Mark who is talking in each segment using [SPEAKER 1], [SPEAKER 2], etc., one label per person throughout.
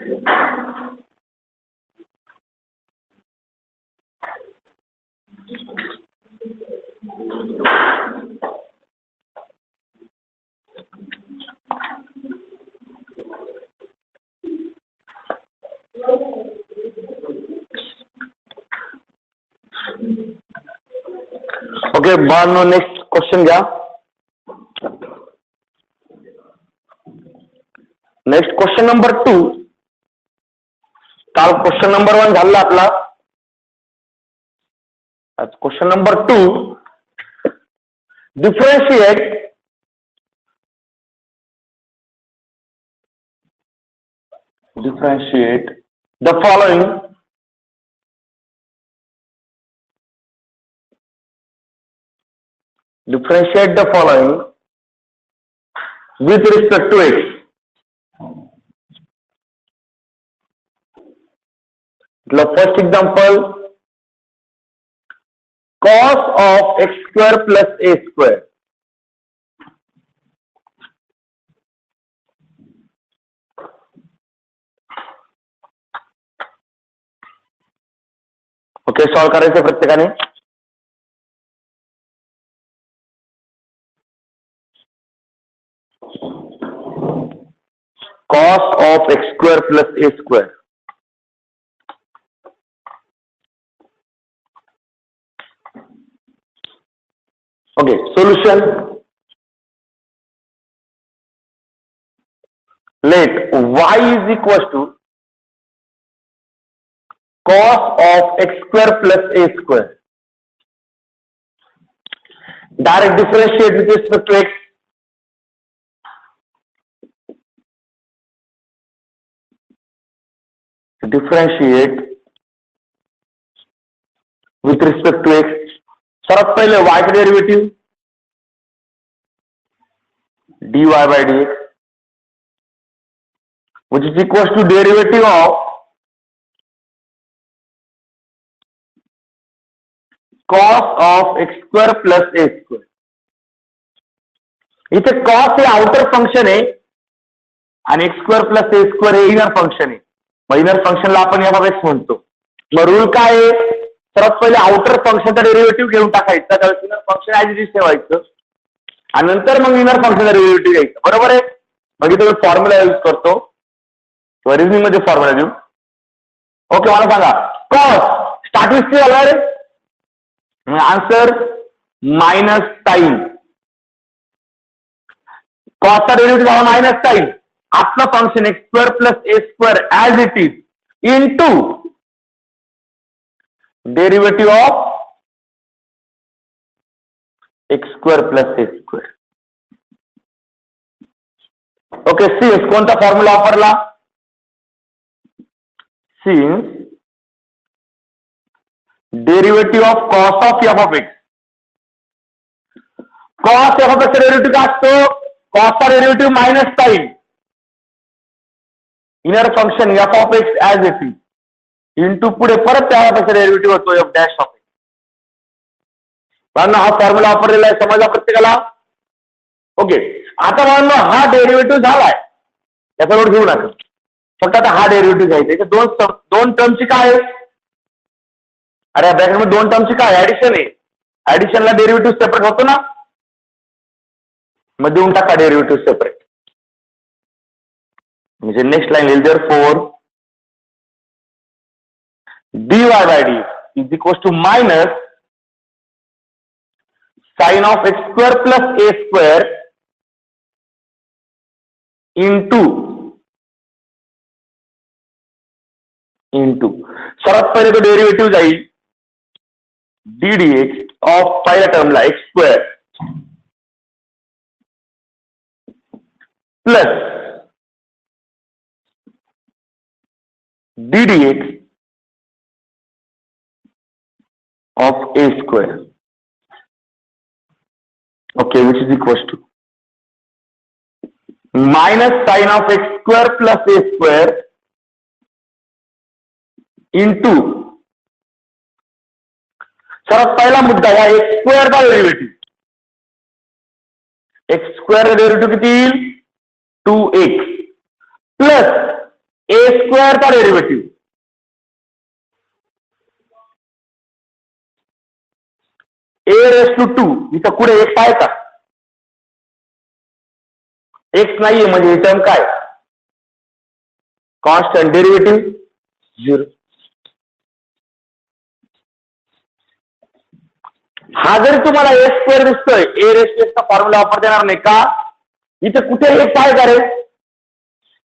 [SPEAKER 1] Okay, बाळांनो next question घ्या. Next question number 2. काल क्वेश्चन नंबर 1 झाला आपला. आज question number 2. Differentiate the following with respect to x. First example, cos of x square plus a square. Okay, solve करायचं प्रत्येकाने. cos of x square plus a square. Okay, solution. Let y is equals to cos of x square plus a square. Direct differentiate with respect to x. Differentiate with respect to x. सर्वात पहिले y का derivative dy by dx, which is equals to derivative of cos of x square plus a square. इथे cos हे outer function आहे आणि x square plus a square हे inner function आहे. Inner फंक्शनला आपण f of x म्हणतो. मग रूल काय आहे? सर्वात पहिले आउटर फंक्शनचा डेरिव्हेटिव्ह घेऊन टाकायचा, त्यावेळेस inner function as it is ठेवायचं आणि नंतर मग इनर फंक्शनचा डेरिव्हेटिव्ह घ्यायचा. बरोबर आहे? मग इथे फॉर्म्युला यूज करतो, रिझनिंग मध्ये फॉर्म्युला देऊ. ओके, मला सांगा कॉस स्टार्टिंग किती झाला रे? Answer minus sine. कॉसचा डेरिव्हेटिव्ह झाला मायनस साइन. आपलं function x square plus a square as it is into derivative of x square plus a square. Okay, since कोणता फॉर्म्युला वापरला? Since derivative of cos of f of x. Cos f of x derivative काय असतो? कॉसचा derivative minus sine, inner function F of x as it is into पुढे परत त्या एफचा derivative होतो F dash of x. हा formula वापरलेला आहे, समजला प्रत्येकाला? ओके, आता म्हणून हा डेरिव्हेटिव्ह झालाय, त्याचा लोड घेऊ नका. फक्त आता हा डेरिव्हेटिव्ह घ्यायचा. दोन टर्मची काय आहे? अरे ब्रॅकेटमध्ये दोन टर्मची काय? ऍडिशन आहे. ऍडिशनला डेरिव्हेटिव्ह सेपरेट होतो ना, मग देऊन टाका डेरिव्हेटिव्ह सेपरेट. म्हणजे नेक्स्ट लाईन येईल therefore dy by dx is equals to minus sin of x square plus a square into सर्वात पहिले तो डेरिव्हेटिव्ह जाईल डी dx ऑफ पहिल्या टर्मला x square plus d dx of a square. Okay, which is equals to minus sin of x square plus a square into सर्वात पहिला मुद्दा या एक्स स्क्वेअर का डेरिव्हेटिव्ह. एक्स स्क्वेअर डेरिव्हेटिव्ह किती येईल? 2x plus a स्क्वेअरचा derivative a raise to 2 इथं पुढे एक्स आहे का? एक्स नाहीये म्हणजे ही टर्म काय? Constant derivative 0. हा जरी तुम्हाला ए स्क्वेअर दिसतोय ए रेस टू चा फॉर्म्युला वापर देणार नाही का? इथे कुठे एक्स आहे का रे?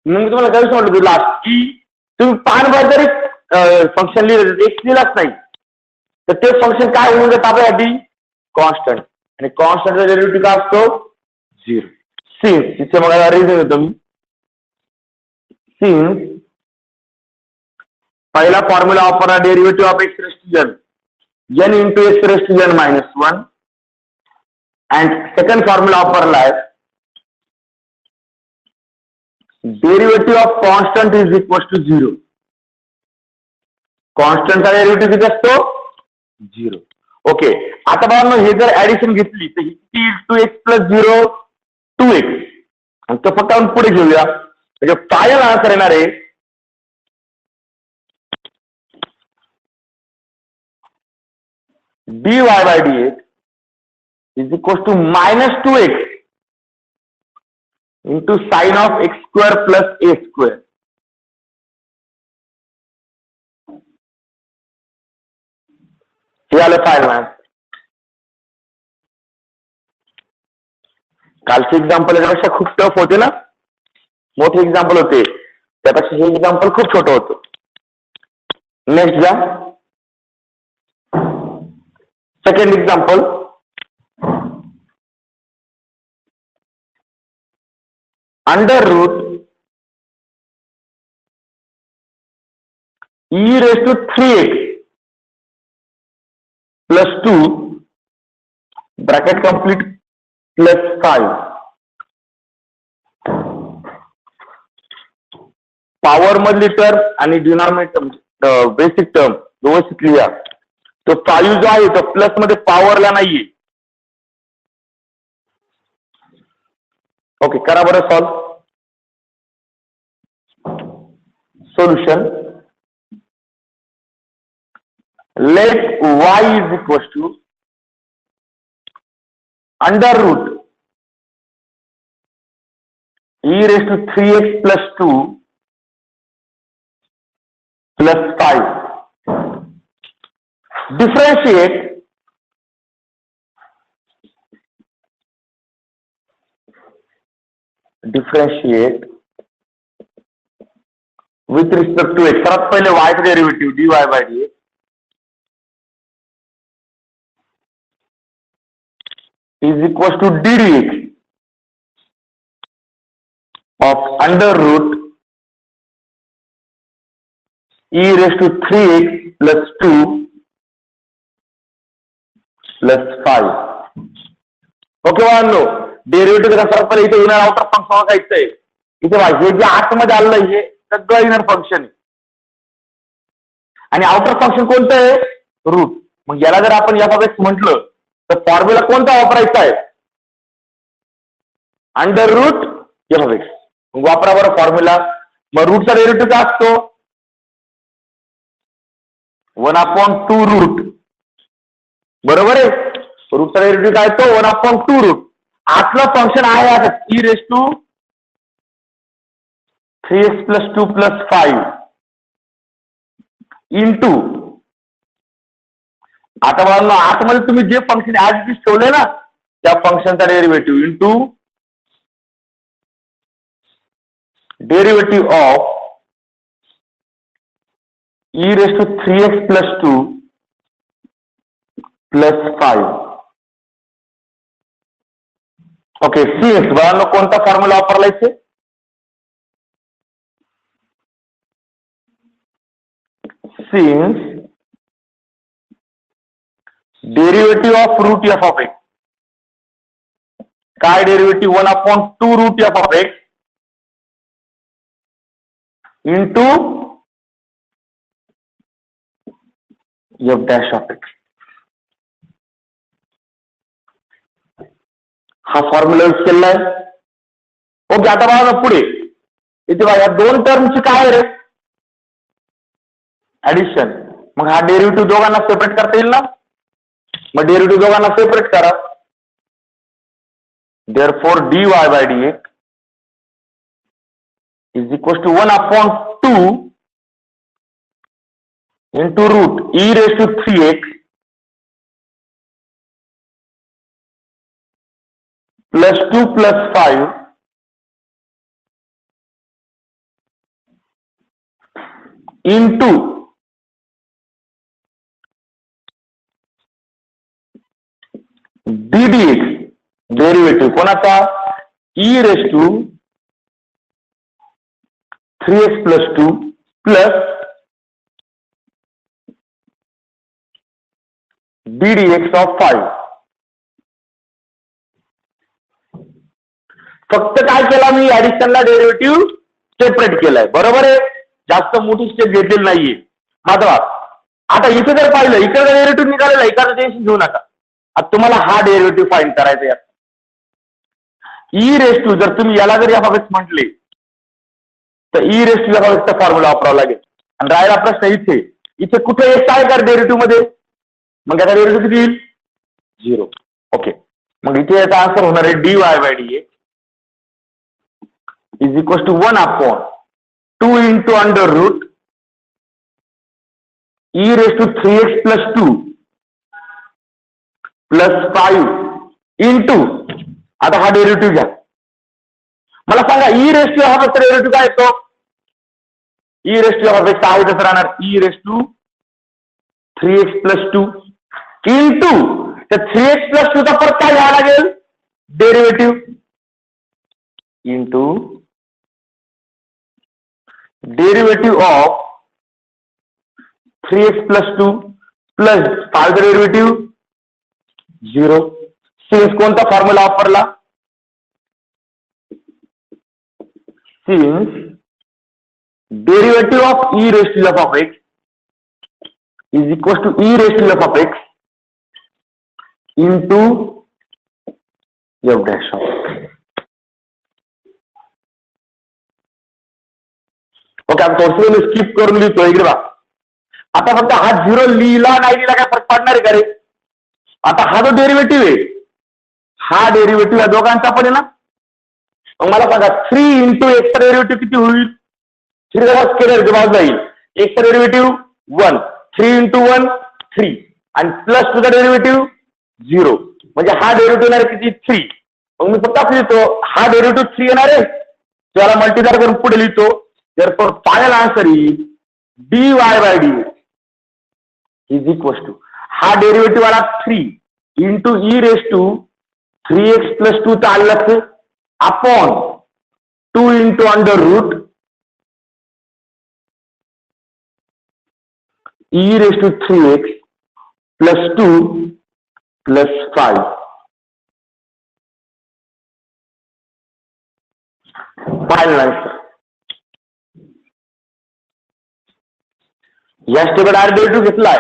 [SPEAKER 1] मी तुम्हाला काय सांगितलं लास्ट की तुम्ही पानभर जरी फंक्शन लिहिलं एक्स लिहिलाच नाही तर ते फंक्शन काय होऊन जातं आपल्यासाठी? कॉन्स्टंट. आणि कॉन्स्टंटचा डेरिव्हेटिव्ह काय असतो? 0. सिन्स तिथे मग रिझन येतो मी सिन्स पहिला फॉर्म्युला वापरला derivative of x raise to n into x raised to n minus 1 and second formula वापरला आहे derivative of constant is equal to 0. कॉन्स्टंटचा डेरिव्हेटिव्ह किती असतो? 0. ओके. आता बघा हे जर ऍडिशन घेतली तर ही 2x plus 0 2x आणि तो फक्त आपण पुढे घेऊया म्हणजे फायनल आन्सर येणार आहे dy by dx is equal to minus 2x into sine of x square plus a square. हे आलं फायनल आन्सर. कालचे एक्झाम्पल याच्यापेक्षा खूप टफ होते ना, मोठे एक्झाम्पल होते त्यापेक्षा हे एक्झाम्पल खूप छोटं होतं. नेक्स्ट जा. Second example under root e raised to 3x plus 2 bracket complete plus 5 power मधली टर्म आणि डिनॉमिनेटर बेसिक टर्म व्यवस्थित लिहा. तो 5 जो आहे तो प्लस मध्ये पॉवरला नाहीये. ओके करा बरं solve. Solution let y is equal to under root e raised to 3x plus 2 plus 5 differentiate with respect to x. सर्वात पहिले y चा डेरिव्हेटिव्ह dy by dx is equal to d dx of under root e raised to 3x plus 2 plus 5. Okay वाढलो derivative कसा सर्व पहिले इथे inner outer function वाचायचं आहे. इथे हे जे आतमध्ये आलं हे सगळं इनर फंक्शन आहे आणि आउटर फंक्शन कोणतं आहे? रूट. मग याला जर आपण f(x) म्हटलं तर फॉर्म्युला कोणता वापरायचा आहे? Under root f(x). मग वापरा बरं फॉर्म्युला. मग रूटचा डेरिव्हेटिव्ह काय असतो? 1/2 रूट. बरोबर आहे. रूटचा डेरिव्हेटिव्ह काय तो 1/2 रूट. आतलं फंक्शन आहे आता e raised to 3x plus 2 plus 5 into आता बघा आतमध्ये तुम्ही जे फंक्शन ऍज इट ठेवले ना त्या फंक्शनचा derivative into derivative of e raised to 3x plus 2 plus 5. Okay since बघा कोणता फॉर्म्युला वापरला इथे? Since derivative of root f of x. काय derivative 1/2 root f of x into f dash of x. हा फॉर्म्युला यूज केलाय. Okay आता बघा पुढे इथे बघा दोन टर्मची काय रे ऍडिशन. मग हा डेरिव्हेटिव्ह दोघांना सेपरेट करता येईल ना. मग डेरिव्हेटिव्ह दोघांना सेपरेट करा. Therefore dy/dx is equal to 1/2 into root e raised to 3x plus 2 plus 5 into ddx derivative कोणाचा e raised to 3x plus 2 plus ddx of 5. फक्त काय केला मी ऍडिशनला डेरिव्हेटिव्ह सेपरेट केलाय. बरोबर आहे. जास्त मोठी स्टेप घेतलेली नाहीये. माझा आता इथे जर पाहिलं इकडे डेरिव्हेटिव्ह निघालेला आहे, इकडे टेन्शन घेऊ नका. आता तुम्हाला हा डेरिव्हेटिव्ह फाइंड करायचा आहे. ई रेस टू जर तुम्ही याला जर एफ ऑफ एक्स म्हटले तर e raise to f of एक्सचा फॉर्म्युला वापरावा लागेल. आणि राहिला प्रश्न इथे इथे कुठे एक्स आहे का डेरिव्हेटिव्ह मध्ये. मग याचा डेरिव्हेटिव्ह किती येईल 0. ओके. मग इथे याचा आन्सर होणार आहे dy/dx is equal to 1/2 into under root e raised to 3x plus 2 plus 5 into आता हा डेरिव्हेटिव्ह घ्या. मला सांगा e raised to हा डेरिव्हेटिव्ह काय येतो. e raised to हा आहे तसं राहणार e raised to 3x plus 2 into तर 3x plus 2 चा परत काय घ्यावा लागेल derivative into derivative of 3x plus 2 plus 5 derivative 0. Since कोणता फॉर्म्युला वापरला. Since derivative of e raised to f of x is equal to e raised to f of x into f dash of. Okay. आपण थोडस skip करून लिहितो इकडे बा. आता फक्त हा 0 लिहिला नाही लिहिला काय फरक पडणार आहे का रे. आता हा जो डेरिव्हेटिव्ह आहे हा डेरिव्हेटिव्ह या दोघांचा पण आहे ना. मग मला सांगा 3 into x चा डेरिव्हेटिव्ह किती होईल. 3 जरा स्केलर बाजूला येईल. x चा डेरिव्हेटिव्ह 1 3 into 1 3 आणि प्लस 2 चा डेरिव्हेटिव्ह 0 म्हणजे हा डेरिव्हेटिव्ह येणार किती 3. मग मी फक्त असं लिहितो हा डेरिव्हेटिव्ह 3 येणार आहे त्याला मल्टिप्लाय करून पुढे लिहितो. therefore final answer is dy/dx is equal to हा डेरिव्हेटिव्ह आला 3 into e raised to 3x plus 2 चा आला upon 2 into under root e raised to 3x plus 2 plus 5. Final answer. या स्टेपला डायरेक्ट डेरिव्हेटिव्ह घेतलाय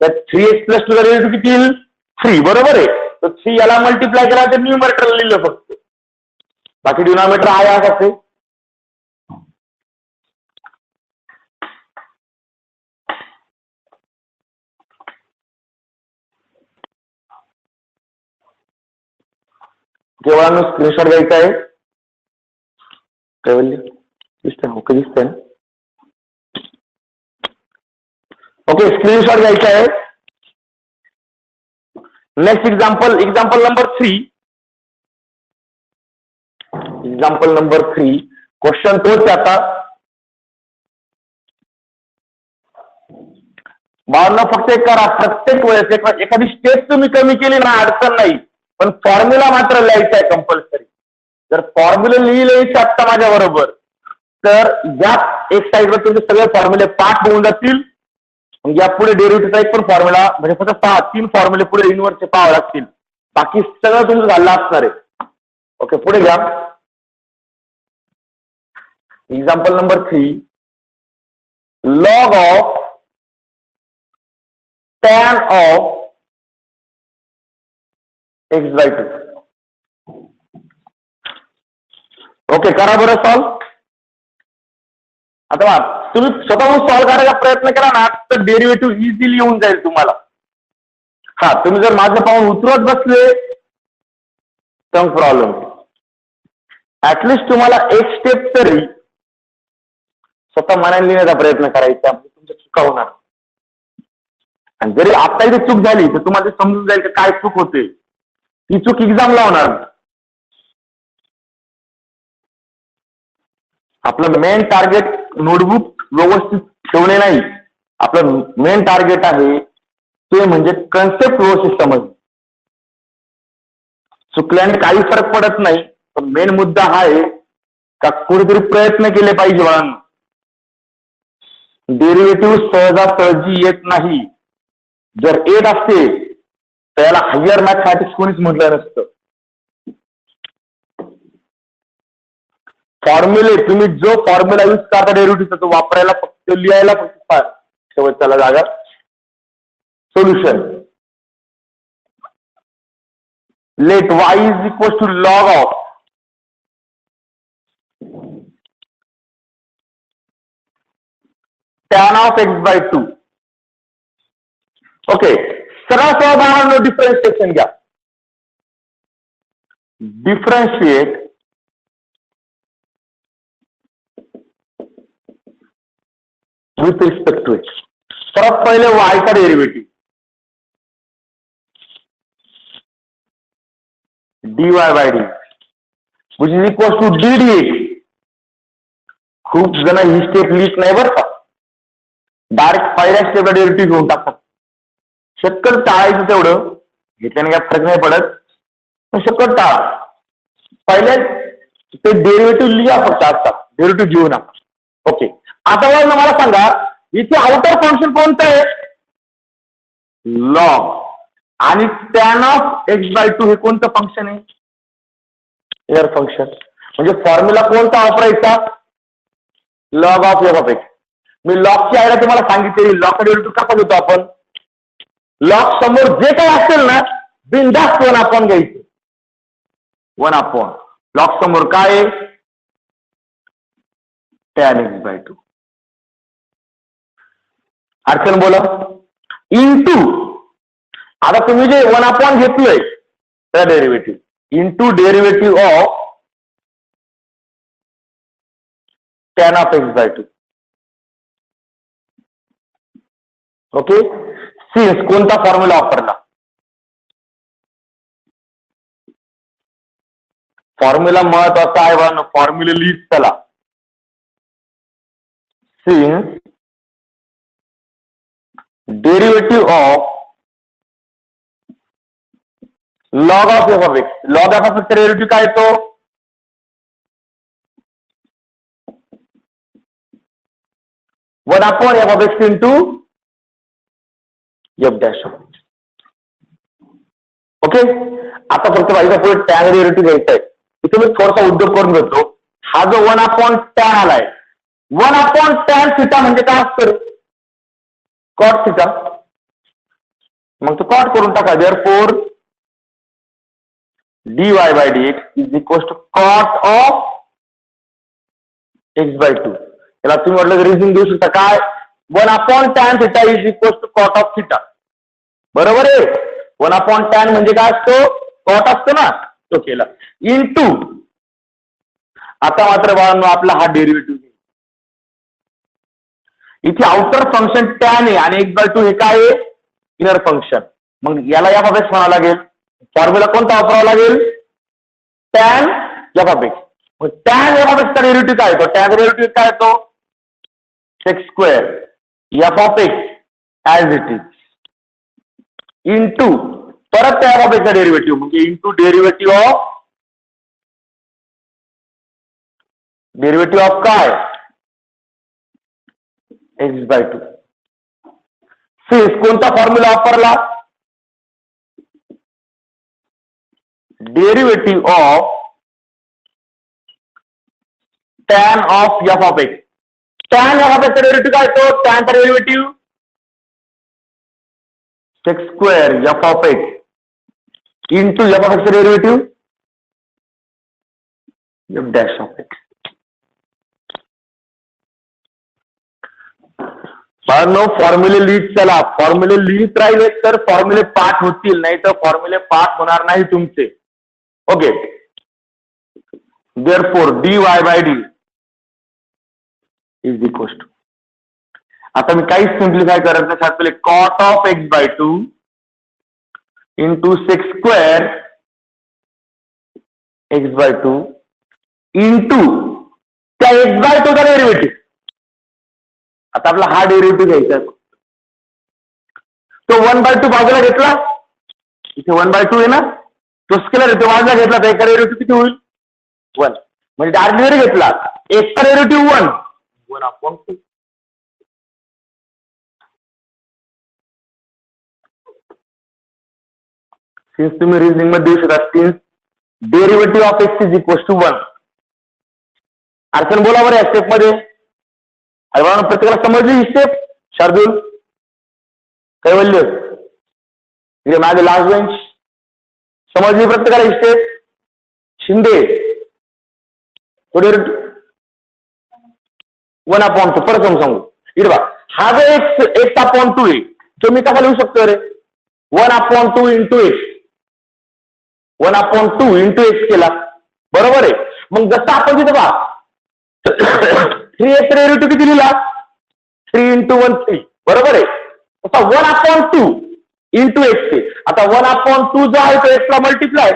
[SPEAKER 1] तर 3x plus 2 चा derivative किती येईल 3. बरोबर आहे. तर 3 याला मल्टिप्लाय केला तर न्यूमरेटर लिहिलं फक्त बाकी डिनॉमिनेटर आहे असे. केवळ स्क्रीनशॉट घ्यायचा आहे. काय बोलले दिसतंय. ओके दिसतंय ना. ओके स्क्रीनशॉट घ्यायचा आहे. Next example number 3. Example number 3 question तोच आता. बाळांना फक्त एक करा प्रत्येक वेळेस एखादी स्टेप तुम्ही कमी केली ना अडचण नाही पण फॉर्म्युला मात्र लिहायचा आहे कंपल्सरी. जर फॉर्म्युला लिहिलेच आता माझ्या बरोबर तर या एक साईडवर तुमचे सगळे फॉर्म्युले पाठ होऊन जातील. या पुढे डेरिव्हेटिव्हचा एक पण फॉर्म्युला म्हणजे फक्त 3 फॉर्म्युले पुढे इनवर्सचे पाहावे लागतील. बाकी सगळं तुमचं झालं असणार आहे. ओके पुढे घ्या. Example number 3 log of tan of x/2. Okay करा बरं सॉल्व. आता तुम्ही स्वतःहून सॉल्व्ह करायचा प्रयत्न केला ना तर डेरिव्हेटिव्ह इझिली येऊन जाईल तुम्हाला. हा, तुम्ही जर माझं पाहून उतरवत बसले तर प्रॉब्लेम. ऍटलिस्ट तुम्हाला एक स्टेप तरी स्वतः मनाने लिहिण्याचा प्रयत्न करायचा, तुमच्या चुका होणार. आणि जरी आता इथे चूक झाली तर तुम्हाला समजून जाईल की काय चूक होते. ती चूक एक्झामला होणार. आपलं मेन टार्गेट नोटबुक व्यवस्थित ठेवणे नाही. आपलं मेन टार्गेट आहे ते म्हणजे कन्सेप्ट व्यवस्थित समजणे. चुकल्याने काही फरक पडत नाही, पण मेन मुद्दा हा आहे का कुठेतरी प्रयत्न केले पाहिजे बाळांनो. डेरिव्हेटिव्ह सहजासहजी येत नाही. जर येत असते तर याला हायर मॅथमॅटिक्स कोणीच म्हटलं नसतं. फॉर्म्युले, तुम्ही जो फॉर्म्युला यूज करता डेरिव्हेटिव्हचा तो वापरायला फक्त लिहायला फक्त शेवटच्याला जागा solution. Let y is equal to log of tan of x/2. Okay, सरळ सरळ डिफरन्शिएशन घ्या. Differentiate with respect to x. सर्वात पहिले y चा डेरिव्हेटिव्ह dy by d which is equal to d dx. खूप जण ही स्टेप लिहित नाही बरं का, डायरेक्ट पहिल्या स्टेपला डेरिव्हेटिव्ह घेऊन टाकतात. शक्यतो टाळायचं तेवढं, घेतल्याने काय फरक नाही पडत, पण शक्यतो टाळा. पहिले ते डेरिव्हेटिव्ह लिहा फक्त, आता डेरिव्हेटिव्ह घेऊ नका. ओके, आता मला सांगा इथे आउटर फंक्शन कोणतं आहे? लॉग. आणि tan ऑफ x/2 हे कोणतं फंक्शन आहे? Air function. म्हणजे फॉर्म्युला कोणता वापरायचा? Log of f(x). मी लॉगची आयडिया तुम्हाला सांगितलेली. लॉग डेरिव्हेटिव्ह कसा घेतो आपण? लॉग समोर जे काही असेल ना बिनधास्त 1/, घ्यायचं. 1/. लॉग समोर काय? tan x/2. अडचण बोला. इंटू, आता तुम्ही जे 1/, घेतलंय त्या derivative into derivative of tan of x/2. Okay, since कोणता फॉर्म्युला वापरला? फॉर्म्युला महत्वाचा आहे बघा. फॉर्म्युला लिहित चला. Since derivative of log of f(x). Log of f(x) derivative काय तो? 1/, f(x) इंटू f'. ओके, आता फक्त पाहिजे पुढे टॅन डेरिव्हेटिव्ह घ्यायचा आहे. इथे मी थोडासा उद्योग करून घेतो. हा जो 1/tan आलाय, 1/tan थिटा म्हणजे काय असतं? Cot theta. मग तो कॉट करून टाका. Therefore dy by dx is equal to cot of x/2. याला तुम्ही म्हटलं रिझन देऊ शकता काय? 1/tan theta is equal to cot of theta. बरोबर आहे. 1/tan म्हणजे काय असतो? कॉट असतो ना, तो केला. इंटू, आता मात्र बाळांनो आपला हा डेरिव्हेटिव्ह. इथे आउटर फंक्शन tan आहे आणि x/2 हे काय आहे? Inner function. मग याला f(x) म्हणावं लागेल. फॉर्म्युला कोणता वापरावा लागेल? tan f(x). मग tan f(x) चा डेरिव्हेटिव्ह काय येतो? tan डेरिव्हेटिव्ह काय येतो? sec² f(x) as it is into परत त्या f(x) चा डेरिव्हेटिव्ह म्हणजे इंटू डेरिव्हेटिव्ह ऑफ काय? x/2. सिन्स कोणता फॉर्म्युला वापरला? Derivative of tan of f(x). tan f(x) चा डेरिव्हेटिव्ह काय तो? tan चा derivative sec² f(x) into f(x) चा डेरिव्हेटिव्ह f'(x). नो फॉर्म्युले लिहित चला. फॉर्म्युले लिहित राहिले तर फॉर्म्युले पाठ होतील, नाही तर फॉर्म्युले पाठ होणार नाही तुमचे. Okay. Therefore dy by d is equal to, आता मी काहीच सिम्प्लिफाय करत नाही. पहिले cot of x by two into sex square x by two into त्या एक्स बाय टूचा डेरिव्हेटिव्ह. आता आपला हा डेरिव्हेटिव्ह घ्यायचा. तो 1/2 बाजूला घेतला, इथे 1/2 आहे ना, तो स्केलर आहे, तो बाजूला घेतला तर एका डेरिव्हेटिव्ह किती होईल? 1. म्हणजे डायरेक्ट जरी घेतला एकचा डेरिव्हेटिव्ह 1/2. सिन्स तुम्ही रिझनिंग मध्ये देऊ शकता, since derivative of x is equal to 1. Archan बोला बरं या स्टेप मध्ये. अरे बाबा प्रत्येकाला समजली ही स्टेप? शार्दूल कैवल्य इथे माझे लास्ट बेंच समजली प्रत्येकाला ही स्टेप? शिंदे 1/2 परत सांगू. इथे बा हा जो x/2 आहे तो मी कसा लिहू शकतो रे? 1/2 इंटू एक्स, 1/2 इंटू एक्स केला, बरोबर आहे. मग जसं आपण तिथे बा 3x डेरिव्हेटिव्ह किती लिहिला? 3 इंटू 1 3, बरोबर आहे. तसा 1/2 इंटू एक्स आहे. आता 1/2 जो आहे तो एक्सला मल्टिप्लाय,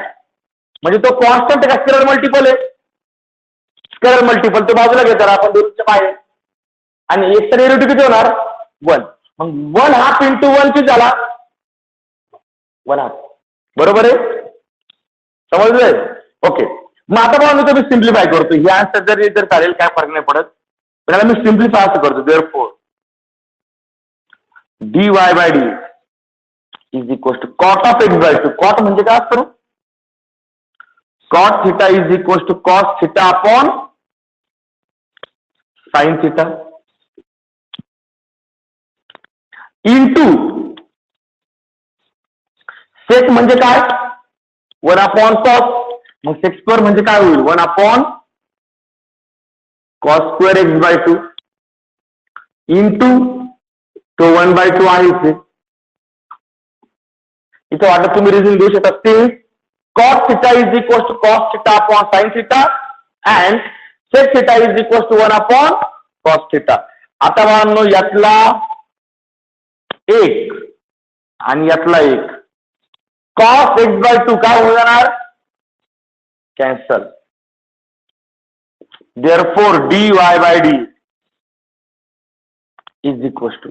[SPEAKER 1] म्हणजे तो कॉन्स्टंट आहे का स्केलर मल्टिपल आहे? Scalar multiple. तो बाजूला घेतात आपण दोनच्या बाहेर, आणि एक्सचा डेरिव्हेटिव्ह किती होणार? 1. मग 1/2 इंटू 1 किती झाला? 1/2, बरोबर आहे. समजलंय? ओके. मग आता बघा मी तुम्ही सिम्प्लिफाय करतो. ही आन्सर जर चालेल काय फरक नाही पडत, पण याला मी सिम्प्लिफाय असं करतो. Therefore dy by d is equal to cot of x by two. Cot म्हणजे काय असतं? Cot theta is equal to cos theta upon sine theta into sec म्हणजे काय? 1/cos. मग सेक्स स्क्वेअर म्हणजे काय होईल? 1/cos square x by two into तो 1/2 आहे. इथे वाटत तुम्ही रिझन देऊ शकता. ते cos theta is equal to cos theta upon sine theta and sec theta is equal to 1/cos theta. आता मानो यातला 1 आणि यातला 1 cos एक्स बाय टू काय होऊन जाणार? Cancel. Therefore dy by d is equal to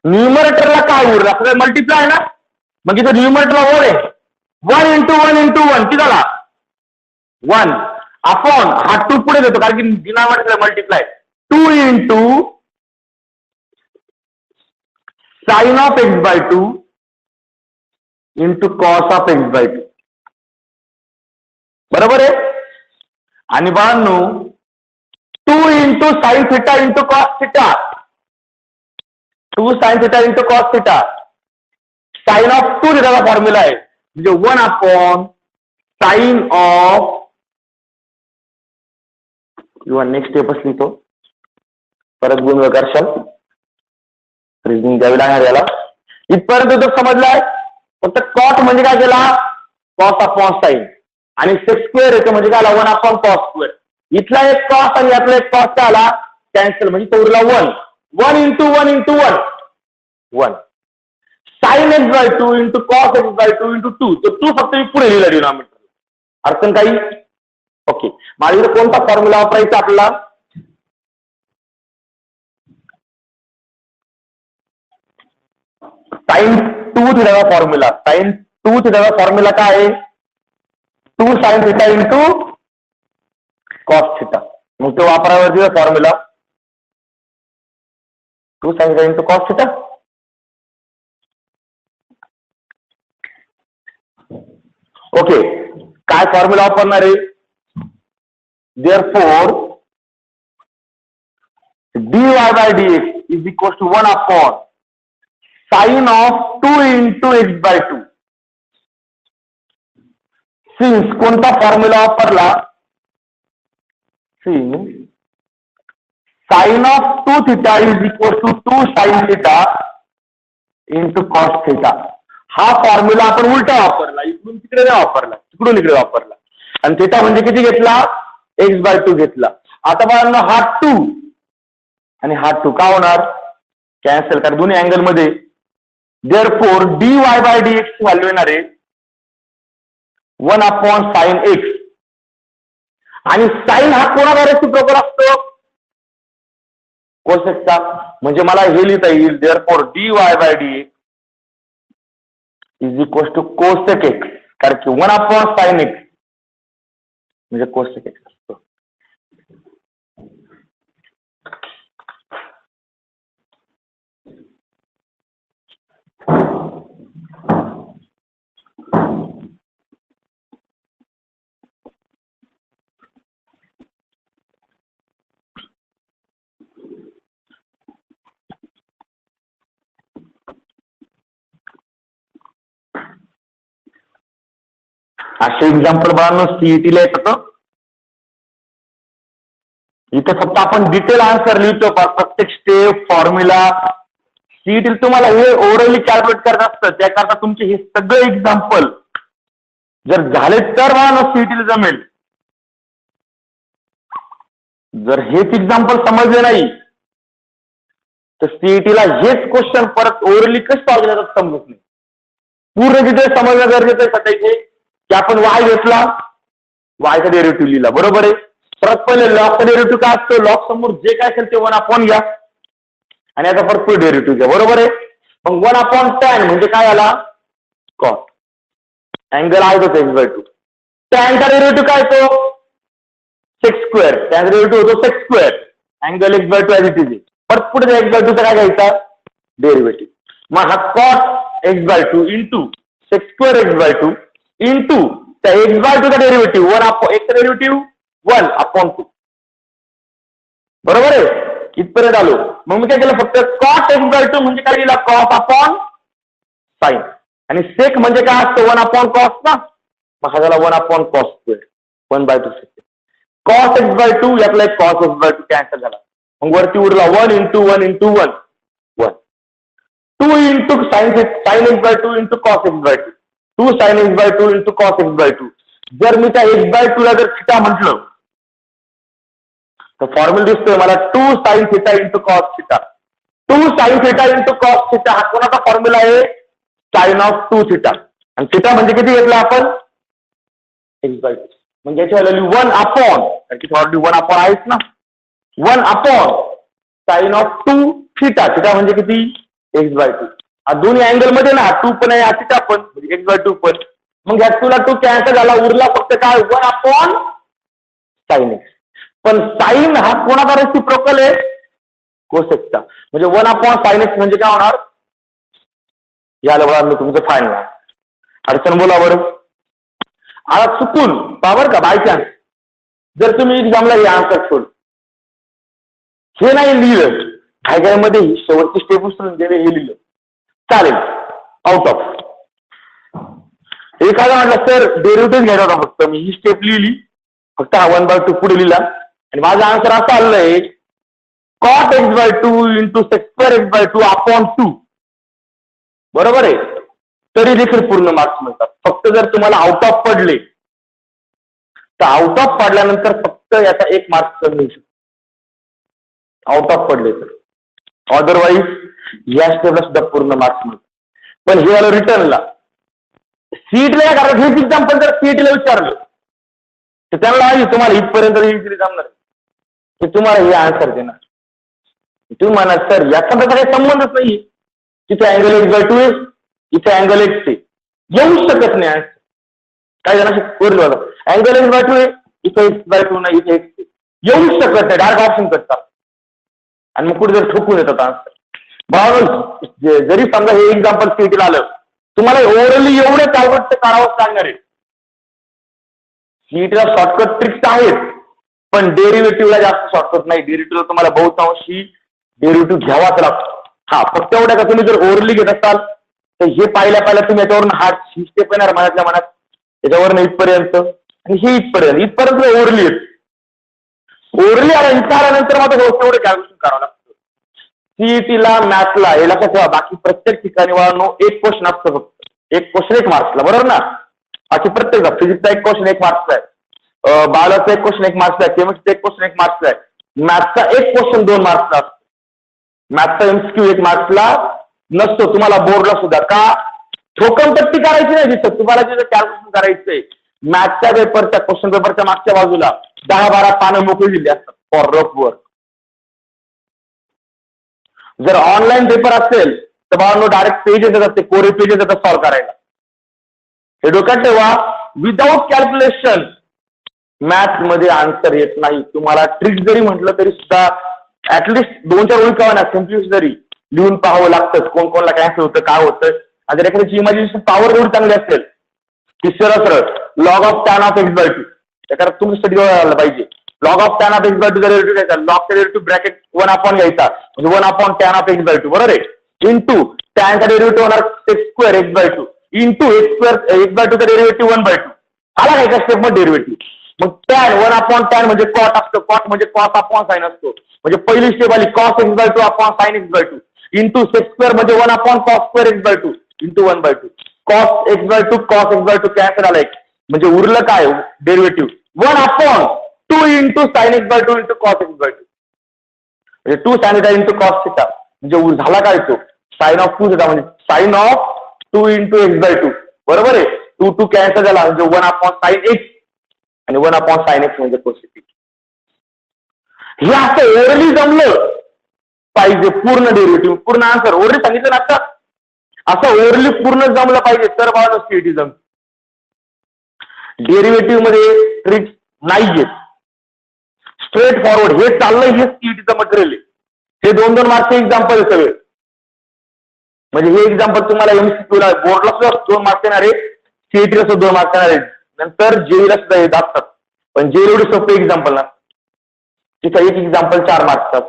[SPEAKER 1] न्यूमरेटरला काय उरलं? आपल्याला मल्टिप्लाय आहे ना, मग इथं न्यूमरेटरला 1 आहे. 1 इंटू 1 इंटू 1 किती झाला? 1 अपॉन हा 2 पुढे देतो कारण की डिनॉमिनेटरला multiply. 2 into sine of x by two into cos of x by two, बरोबर आहे. आणि बाळांनो 2 into sine theta into cos theta, 2 sine theta into cos theta, sine of 2 थिटाचा फॉर्म्युला आहे, म्हणजे 1/sin ऑफ किंवा नेक्स्ट स्टेपच लिहितो. परत गुण करशाल, रिझनिंग द्यावी लागणार याला. इथपर्यंत तो समजलाय. फक्त कॉट म्हणजे काय केला? Cos upon sign. आणि सेक्स स्क्वेअर येतो म्हणजे काय आला? 1/cos square. इथला एक कॉस आणि यातला एक कॉस काय आला? कॅन्सल. म्हणजे तो उरला 1. 1 into 1 into 1 1 sine x by 2 into cos x by 2 into 2. तो 2 फक्त मी पुढे लिहिला डिनॉमिनेटर. अडचण काही? ओके. माझ्या कोणता फॉर्म्युला वापरायचा आपल्याला? साइन 2 थिटाचा फॉर्म्युला. साइन 2 थिटाचा फॉर्म्युला काय आहे? 2 sine theta into cos theta. मग तो वापरावरती formula 2 sine theta into cos theta. Okay. काय फॉर्म्युला वापरणार आहे? Therefore dy by dx is equal to 1/sin of 2 into x by 2. Since कोणता फॉर्म्युला वापरला? Since sine of 2 theta is equal to 2 sine theta into cos theta. हा formula आपण उलटा वापरला, इकडून तिकडे नाही वापरला, तिकडून इकडे वापरला. आणि थीटा म्हणजे किती घेतला? x/2 घेतला. आता बघा हा 2 आणि हा 2 का होणार? कॅन्सल, कारण दोन्ही अँगल मध्ये. देअरफॉर dy/dx ची व्हॅल्यू येणार आहे 1/sin x. आणि साइन हा कोणाचा रेसिप्रोकल असतो? कोसेकचा. म्हणजे मला हे लिहिता येईल therefore dy/dx is equal to cosec x, कारण की 1/sin x म्हणजे कोसेक x असतो. असे एक्झाम्पल बघा सीईटीला येतात. इथे फक्त आपण डिटेल आन्सर लिहितो, प्रत्येक स्टेप फॉर्म्युला. सीईटी तुम्हाला हे ओरली कॅल्क्युलेट करत असतं, त्याकरता तुमचे हे सगळे एक्झाम्पल जर झाले तर मला सीईटीला जमेल. जर हेच एक्झाम्पल समजले नाही तर सीईटीला हेच क्वेश्चन परत ओरली कसं सॉल्व्ह करतात समजत नाही. पूर्ण डिटेल समजणं गरजेचं आहे सकाळचे की आपण वाय घेतला, वायचा डेरिव्हेटिव्ह लिहिला, बरोबर आहे. परत पहिले लॉगचा डेरिव्हेटिव्ह काय असतो? लॉग समोर जे काय असेल ते 1 घ्या आणि आता परत पुढे डेरिव्हेटिव्ह घ्या, बरोबर आहे. मग 1/tan म्हणजे काय आला? कॉट. अँगल आहे तो x/2. टॅनचा डेरिव्हेटिव्ह काय तो? sec². टॅनचा डेरिव्हेटिव्ह होतो sec². Angle x/2 as it is. परत पुढे x/2चा काय घ्यायचा? डेरिव्हेटिव्ह. मग हा cot x/2 into sec² x/2 into त्या x/2 चा डेरिव्हेटिव्ह 1/x डेरिव्हेटिव्ह 1/2. बरोबर आहे. इथपर्यंत आलो. मग मी काय केलं? फक्त cos x/2 म्हणजे काय लिहिला? cos/sin. आणि sec म्हणजे काय असतं? 1/cos ना. मग हा झाला 1/cos². 1/2 sec. cos x/2 यातला एक cos x/2 कॅन्सल झाला. मग वरती उरला 1 into 1 into 1 1. 2 into sin x/2 into cos x/2. 2 sin x/2 into cos x/2. जर मी त्या x/2 ला जर थिटा म्हटलं तर फॉर्म्युला दिसतोय मला 2 sin theta into cos theta. 2 sin theta into cos theta हा कोणाचा फॉर्म्युला आहे? sin of 2 theta. आणि थिटा म्हणजे किती घेतला आपण? x/2. म्हणजे याची व्हॅल्यू 1/, ऑलरेडी 1/, आहेच ना. 1/sin of 2 theta. थिटा म्हणजे किती? x/2. दोन्ही अँगल मध्ये ना 2 पण आहे, थिटा पण, म्हणजे x/2 पण. मग ह्यात तुला 2 कॅन्सल झाला, उरला फक्त काय? 1/sin x. पण साइन हा कोणाचा रेसिप्रोकल आहे? कोसेकचा. म्हणजे 1/sin x म्हणजे काय होणार? याला बघा मी तुमचं फायनल अडचण बोला बरं. आता चुकून पावर का बाय चान्स जर तुम्ही एक्झामला हे आन्सर सोड हे नाही लिहिलं, काय काय मध्ये शेवटची स्टेप उचलून हे लिहिलं चालेल. आउट ऑफ एखादा म्हटलं सर डेरिव्हेटिव्ह घ्यायचा होता, फक्त मी ही स्टेप लिहिली, फक्त हा 1/2 पुढे लिहिला आणि माझा आन्सर असा आलाय cot x/2 into sec² x/2/2. बरोबर आहे. तरी देखील पूर्ण मार्क्स मिळतात. फक्त जर तुम्हाला आउट ऑफ पडले तर आउट ऑफ पडल्यानंतर फक्त याचा 1 मार्क्स कमी होऊ शकतो, आउट ऑफ पडले तर. अदरवाईज या स्टेपला सुद्धा पूर्ण मार्क्स मिळतात. पण हे आलं रिटर्नला. सीईटीला काय करतात? हेच एक्झाम्पल जर सीईटीला विचारलं तर त्यांना तुम्हाला इथपर्यंत इझिली जमणार की तुम्हाला हे आन्सर देणार. तुम्ही म्हणा सर याचा त्याचा काही संबंधच नाही, तिथे अँगल x/2 आहे, इथे अँगल x आहे, येऊ शकत नाही आन्सर. काही जणांशी बोललो होता अँगल x/2 आहे, इथे x/2 नाही, इथे x आहे, येऊ शकत नाही. डायरेक्ट ऑप्शन करतात आणि मग कुठे जर ठोकून येतात आन्सर. म्हणून जरी समजा हे एक्झाम्पल सीईटीला आलं, तुम्हाला ओव्हरऑली एवढे कॅल्क्युलेट करावंच लागणार आहे. सीईटीला शॉर्टकट ट्रिक्स आहेत, पण डेरिव्हेटिव्हला जास्त शॉर्टकट नाही. डेरिव्हेटिव्हला तुम्हाला बहुतांशी डेरिव्हेटिव्ह घ्यावाच लागतो. हा फक्त एवढ्या का तुम्ही जर ओव्हरली घेत असाल तर हे पाहिल्या तुम्ही याच्यावरून ही स्टेप येणार मनातल्या मनात, त्याच्यावरनं इथपर्यंत आणि हे इथपर्यंत ओव्हरली येत. ओरली आला इथं आल्यानंतर मात्र तेवढं कॅल्क्युलेशन करावं लागतं. सीईटीला मॅथला हे लक्षात ठेवा, बाकी प्रत्येक ठिकाणी वाळनो एक क्वेश्चन असतं फक्त. एक क्वेश्चन 1 मार्क्सला, बरोबर ना? बाकी प्रत्येक फिजिक्सचा एक क्वेश्चन 1 मार्क्सचा आहे, बायोलॉजीचा एक क्वेश्चन 1 मार्क्सचा आहे, केमिस्ट्रीचा एक क्वेश्चन 1 मार्क्सचा आहे, मॅथचा एक क्वेश्चन 2 मार्क्सचा असतो. मॅथचा एमसीक्यू 1 मार्क्सला नसतो तुम्हाला बोर्डला सुद्धा. का? ठोकमपट्टी करायची नाही तिथं, तुम्हाला तिथं कॅल्क्युलेशन करायचंय. मॅथच्या पेपरच्या क्वेश्चन पेपरच्या मागच्या बाजूला 10-12 पानं मोकळी दिली असतात फॉर रफ वर्क. जर ऑनलाईन पेपर असेल तर बाबांनो डायरेक्ट पेजेस येतात, ते कोरे पेजेस येतात सॉल्व्ह करायला. हे डोक्यात ठेवा, विदाउट कॅल्क्युलेशन मॅथ मध्ये आन्सर येत नाही. तुम्हाला ट्रिक जरी म्हटलं तरी सुद्धा ऍटलिस्ट 2-4 ओळी कळवा ना, सिम्पली जरी लिहून पाहावं लागतं कोण कोणाला काय होतं काय होतं. आणि जर एखाद्याची इमॅजिनेशन पॉवर एवढी चांगली असेल की सरळ log of tan of x by 2 त्याच्यात तुम्ही स्टडी व्हायला पाहिजे. Log of tan of x by 2 चा रिलेटिव्ह घ्यायचा, लॉगचा रिलेटिव्ह ब्रॅकेट 1 अपॉन घ्यायचा, म्हणजे 1 upon tan of x by 2, बरोबर आहे. इंटू टॅनचा डेरिव्हेटिव्ह होणार x square x by 2 into x square x by 2 चा डेरिव्हेटिव्ह 1 बाय 2. आला का एका स्टेप मध्ये डेरिव्हेटिव्ह. मग टॅन 1 अपॉन टॅन म्हणजे कॉट असतो, कॉट म्हणजे कॉस अपॉन साइन असतो, म्हणजे पहिली स्टेप आली cos x by 2 upon sine x by 2 into sex square म्हणजे 1 upon cos square x by 2 into 1 by 2. Cos x by 2 cos x by 2 cancel आला एक, म्हणजे उरलं काय derivative 1 upon 2 into sine x by 2 into cos x by 2, म्हणजे 2 sine theta into cos theta, म्हणजे झाला काय तो साइन ऑफ 2 थिटा, म्हणजे sine of 2 into x by 2, बरोबर आहे. 2 कॅन्सल झाला, म्हणजे 1 अपॉन साइन एक्स आणि 1 अपॉन साइन एक्स म्हणजे कोसेक. हे असं ओरली जमलं पाहिजे, पूर्ण डेरिव्हेटिव्ह पूर्ण आन्सर ओरली सांगितलं ना आता, असं ओरली पूर्ण जमलं पाहिजे तर बाळा सीईटी जमते. डेरिव्हेटिव्ह मध्ये ट्रिक नाहीये, स्ट्रेट फॉरवर्ड हे चाललंय, हे सीईटीचं मटेरियल आहे. हे 2-2 मार्क्सचे एक्झाम्पल आहे सगळे, म्हणजे हे एक्झाम्पल तुम्हाला एमसीक्यूला बोर्डला सुद्धा 2 मार्क्स येणार आहे, सीईटीला सुद्धा 2 मार्क्स येणार आहे, नंतर जेईला सुद्धा येत असतात. पण जे एवढे सोपे एक्झाम्पल ना, तिथं एक एक्झाम्पल 4 मार्क्सचं,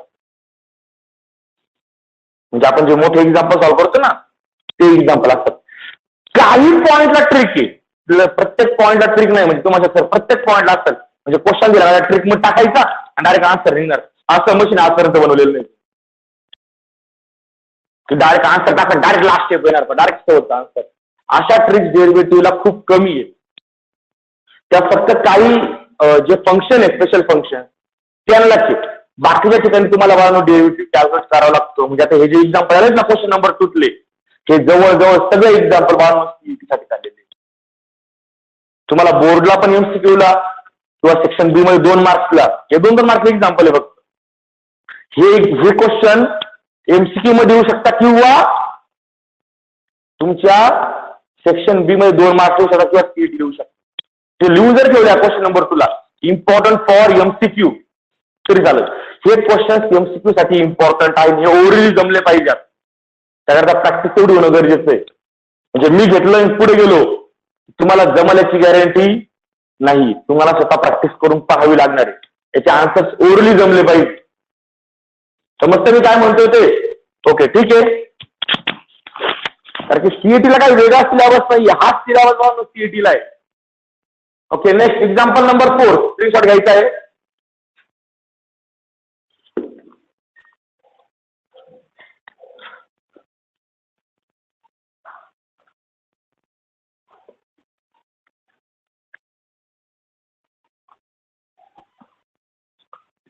[SPEAKER 1] म्हणजे आपण जे मोठे एक्झाम्पल सॉल्व्ह करतो ना ते एक्झाम्पल असतात. काही पॉइंटला ट्रिक आहे, प्रत्येक पॉइंटला ट्रिक नाही, म्हणजे तुम्हाला प्रत्येक पॉइंटला असतात, म्हणजे क्वेश्चन दिला ट्रिक मध्ये टाकायचा आणि डायरेक्ट आन्सर निघणार, असं मशीन आजपर्यंत बनवलेलं नाही की डायरेक्ट आन्सर टाका डायरेक्ट लास्ट स्टेप येणार, डायरेक्ट होतं आन्सर. अशा ट्रिक्स डेरिव्हेटिव्हला खूप कमी आहे. त्या फक्त काही जे फंक्शन आहे स्पेशल फंक्शन त्यांनाच आहे, बाकीच्या ठिकाणी तुम्हाला डेरिव्हेटिव्ह कॅल्क्युलेट करावा लागतो. म्हणजे आता हे जे एक्झाम्पल आले ना क्वेश्चन नंबर 2 हे जवळजवळ सगळे एक्झाम्पल सीईटीसाठी काढलेले. तुम्हाला बोर्डला पण एमसीक्यूला किंवा सेक्शन बी मध्ये 2 मार्क्सला हे 2-2 मार्क्स एक्झाम्पल आहे फक्त. हे क्वेश्चन एमसीक्यू मध्ये येऊ शकता किंवा तुमच्या सेक्शन बी मध्ये 2 मार्क्स येऊ शकतात किंवा सीईटी येऊ शकतात. ते लिहून जर ठेवल्या क्वेश्चन नंबर 2 ला इम्पॉर्टंट फॉर एमसीक्यू तरी झालं. हे क्वेश्चन एमसीक्यू साठी इम्पॉर्टंट आहे, हे ओव्हरली जमले पाहिजेत, त्याकरता प्रॅक्टिस तेवढी होणं गरजेचं आहे. म्हणजे मी घेतलं पुढे गेलो तुम्हाला जमल्याची गॅरंटी नाही, तुम्हाला स्वतः प्रॅक्टिस करून पाहावी लागणार आहे. याचे आन्सर्स ओव्हरली जमले पाहिजे. समजतं मी काय म्हणतोय ते? ओके ठीक आहे. कारण की सीईटीला काही वेगळा सिलेबस नाही, हाच सिलेबस सीईटीला आहे. Okay next example number 4 screenshot घ्यायचा आहे.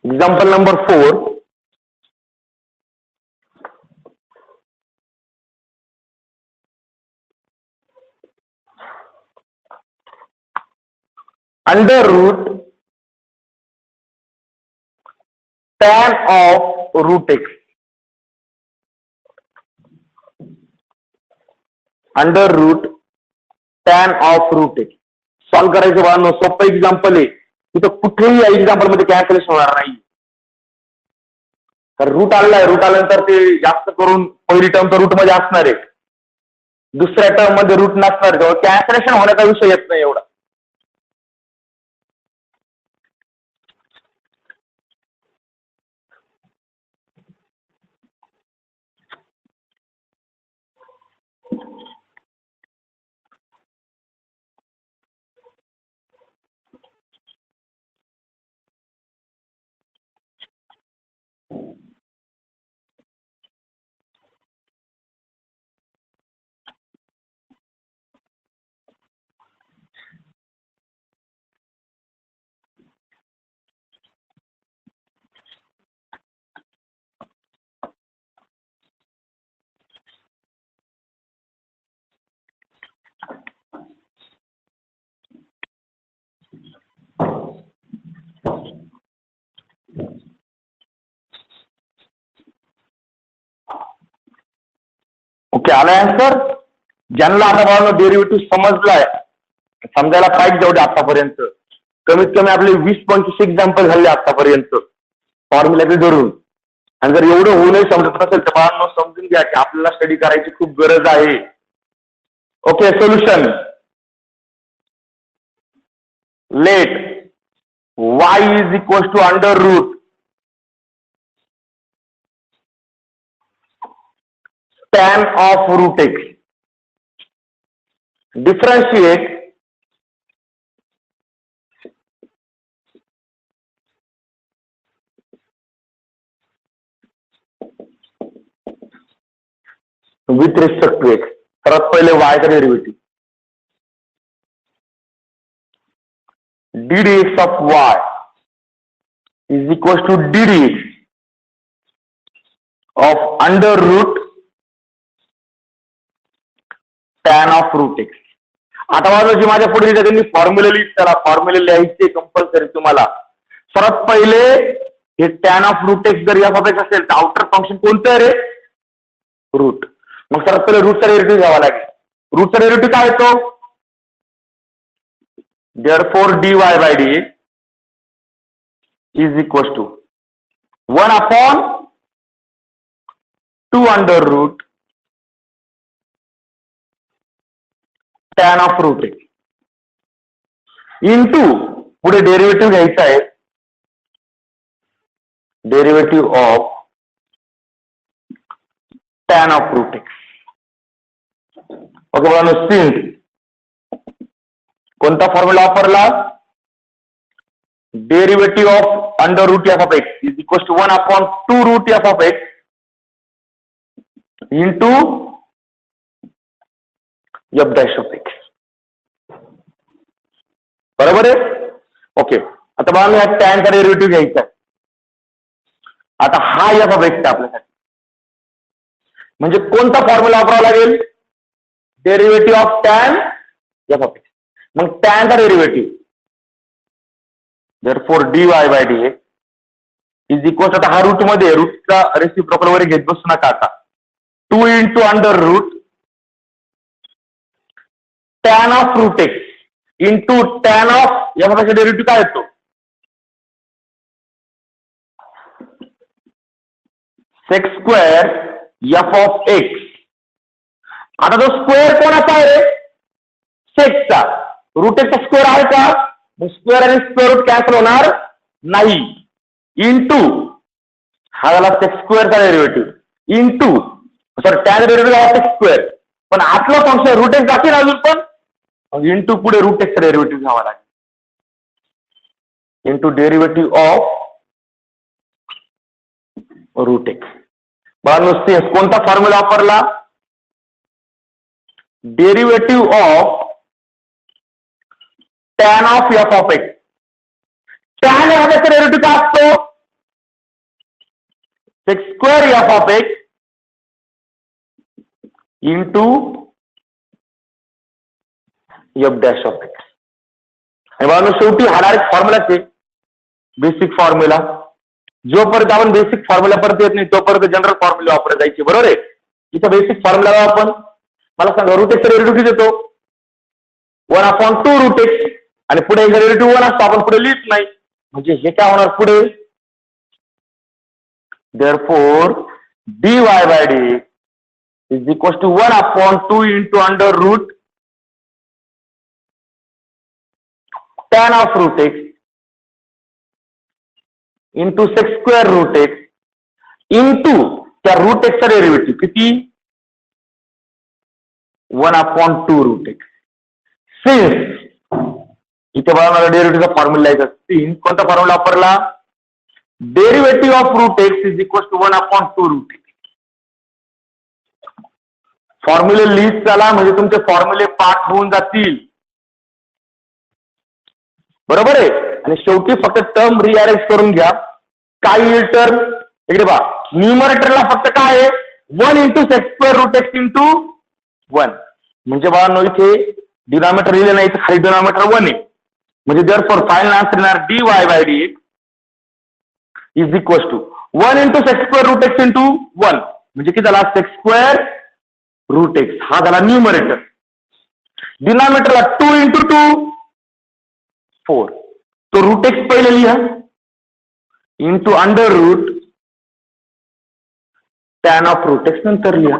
[SPEAKER 1] Example number 4. Under root tan of root x. Under root tan of root x. Solve करायचं बाळांनो, सोपं एक्झाम्पल आहे. तिथं कुठेही या एक्झाम्पल मध्ये कॅल्क्युलेशन होणार नाही. तर रूट आलाय, रूट आल्यानंतर ते जास्त करून पहिली टर्म तर रूट मध्ये असणार आहे, दुसऱ्या टर्म मध्ये रूट नसणार, कॅल्क्युलेशन होण्याचा विषय येत नाही एवढा. ओके, आलाय आन्सर. ज्यांना आता बाळांनो डेरिव्हेटिव्ह समजलाय, समजायला पाहिजे जेवढे आतापर्यंत, कमीत कमी आपले 20-25 एक्झाम्पल झाले आतापर्यंत फॉर्म्युल्याचे धरून. आणि जर एवढं होऊनही समजत नसेल तर बाळांनो समजून घ्या की आपल्याला स्टडी करायची खूप गरज आहे. Okay, solution. Let y is equal to under root tan of root x. Differentiate with respect to x. सर्वात पहिले y चा derivative d dx of y is equal to d dx of under root tan of root x. आता माझं जे माझ्या पुढे त्यांनी formula लिहित, त्याला फॉर्म्युला लिहायचे कंपल्सरी तुम्हाला. सर्वात पहिले हे tan of root x जर f of x असेल तर आउटर फंक्शन कोणतं रे? रूट. मग सर्वात पहिले रूटचा डेरिव्हेटिव्ह घ्यावा लागेल. रूटचा डेरिव्हेटिव्ह काय येतो? therefore dy by dx is equal to 1 upon 2 under root tan of root x into पुढे डेरिव्हेटिव्ह घ्यायचा आहे, derivative of tan of root x. Okay बघा, सिंस कोणता फॉर्म्युला वापरला? Derivative of under root f of x is equal to 1 upon 2 root f of x into f dash of x. बरोबर आहे. Okay, आता बघा मी टॅनचा derivative घ्यायचा आहे. आता हा एफ ऑफ एक्स आहे आपल्यासाठी, म्हणजे कोणता फॉर्म्युला वापरावा लागेल? Derivative of tan f of x. मग टॅनचा derivative therefore dy by dx is equal, आता हा रूट मध्ये रूटचा रेसिप्रोकल वगैरे घेत बसू नका आता. 2 into under root tan of root x into tan of f of x derivative काय येतो? Sec square f of x. आता तो स्क्वेअर कोणाचा आहे रे? सेक्सचा. रूट एक्सचा स्क्वेअर आहे का? स्क्वेअर आणि स्क्वेअर रूट कॅन्सल होणार नाही. इंटू हा झाला सेक्स स्क्वेअरचा derivative into sorry tan derivative आहे सेक्स स्क्वेअर, पण आतलं फंक्शन रूट एक्स बाकी अजून पण इंटू पुढे रूट एक्सचा डेरिव्हेटिव्ह घ्यावा लागेल into derivative of root x. बघा नुसते कोणता फॉर्म्युला वापरला? Derivative of tan of f of x. Tan f of एक्सचा डेरिव्हेटिव्ह काय असतो? Sec square f of x into f dash of x. आणि बघा शेवटी हा डायरेक्ट फॉर्म्युलाच आहे, बेसिक फॉर्म्युला. जोपर्यंत आपण बेसिक फॉर्म्युला परत येत नाही तोपर्यंत जनरल फॉर्म्युला वापरत जायची. बरोबर आहे. इथं बेसिक फॉर्म्युला आपण मला सांगा, रूट एक्सचा डेरिव्हेटिव्ह किती येतो? 1 अपॉन 2 रूट एक्स. आणि पुढे डेरिव्हेटिव्ह 1 असतो, आपण पुढे लिहित नाही, म्हणजे हे काय होणार पुढे? therefore dy by dx is equal to 1 upon 2 into under root tan of root x into sec square root x into त्या रूट एक्सचा डेरिव्हेटिव्ह किती? 1 upon 2 रूट एक्स. सिन्स इथे बघा मला डेरिव्हेटिव्हचा फॉर्म्युला लिहायचा. कोणता फॉर्म्युला वापरला? Derivative of root x is equal to 1 upon 2 root x. फॉर्म्युले लिहित चला, म्हणजे तुमचे फॉर्म्युले पाठ होऊन जातील. बरोबर आहे. आणि शेवटी फक्त टर्म रिअरेंज करून घ्या. काय येईल टर्म? इकडे पहा, न्यूमरेटरला फक्त काय आहे? 1 into sec square root x into 1. म्हणजे बघा नो इथे डिनॉमिनेटर लिहिले नाही, खाली डिनॉमिनेटर 1 आहे. म्हणजे therefore फायनल आन्सर येणार dy/dx is equal to 1 into sex square root x into 1 म्हणजे किती झाला सेक्स स्क्वेअर रूट एक्स हा झाला न्यूमरेटर. डिनॉमिनेटरला 2 इंटू 2 4 तो रूट एक्स पहिले लिहा into under root tan of root x नंतर लिहा.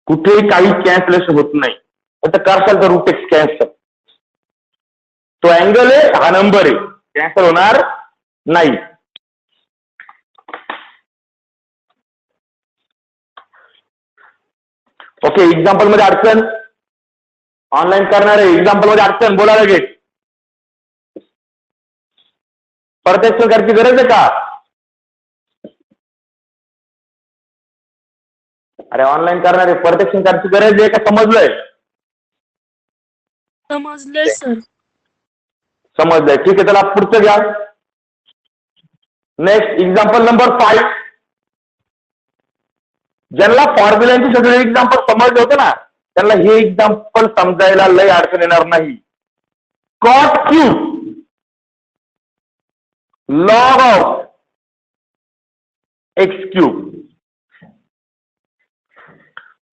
[SPEAKER 1] कुठेही काही कॅन्सलेशन होत नाही आता करशाल तर रूट एक्स कॅन्सल. तो अँगल आहे हा नंबर आहे कॅन्सल होणार नाही. ओके एक्झाम्पल मध्ये अडचण ऑनलाईन करणार आहे एक्झाम्पल मध्ये अडचण बोला लगेच. प्रत्यक्ष करायची गरज आहे का? अरे ऑनलाईन करणार आहे प्रत्यक्ष करायची गरज आहे का समजलंय?
[SPEAKER 2] समजलंय सर.
[SPEAKER 1] समजलंय ठीक आहे त्याला पुढचं घ्या. Next example number 5. ज्यांना फॉर्म्युलांची सगळे एक्झाम्पल समजले होते ना त्यांना हे एक्झाम्पल समजायला लय अडचण येणार नाही. Cot cube log of x cube